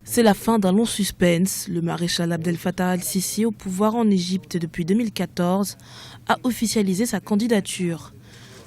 C'est la fin d'un long suspense. Le maréchal Abdel Fattah al-Sisi, au pouvoir en Égypte depuis 2014, a officialisé sa candidature.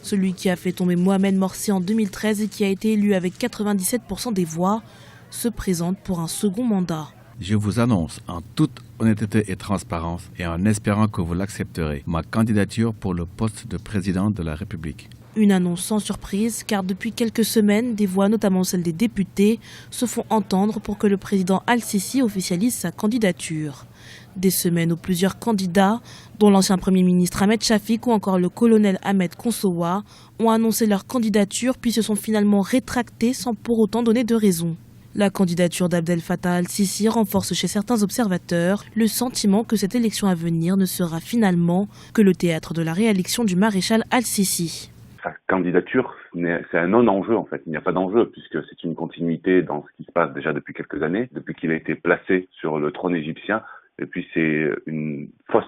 Celui qui a fait tomber Mohamed Morsi en 2013 et qui a été élu avec 97% des voix se présente pour un second mandat. Je vous annonce en toute honnêteté et transparence et en espérant que vous l'accepterez, ma candidature pour le poste de président de la République. Une annonce sans surprise, car depuis quelques semaines, des voix, notamment celles des députés, se font entendre pour que le président al-Sisi officialise sa candidature. Des semaines où plusieurs candidats, dont l'ancien Premier ministre Ahmed Shafik ou encore le colonel Ahmed Konsowa, ont annoncé leur candidature puis se sont finalement rétractés sans pour autant donner de raison. La candidature d'Abdel Fattah al-Sisi renforce chez certains observateurs le sentiment que cette élection à venir ne sera finalement que le théâtre de la réélection du maréchal al-Sisi. Sa candidature, c'est un non-enjeu en fait. Il n'y a pas d'enjeu puisque c'est une continuité dans ce qui se passe déjà depuis quelques années, depuis qu'il a été placé sur le trône égyptien. Et puis c'est une fausse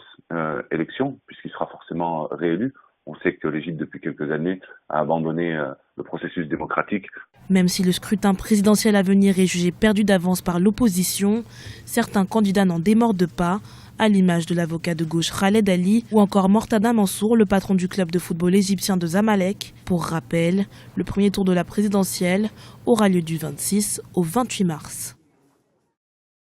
élection puisqu'il sera forcément réélu. On sait que l'Égypte depuis quelques années a abandonné le processus démocratique. Même si le scrutin présidentiel à venir est jugé perdu d'avance par l'opposition, certains candidats n'en démordent pas, à l'image de l'avocat de gauche Khaled Ali ou encore Mortada Mansour, le patron du club de football égyptien de Zamalek. Pour rappel, le premier tour de la présidentielle aura lieu du 26 au 28 mars.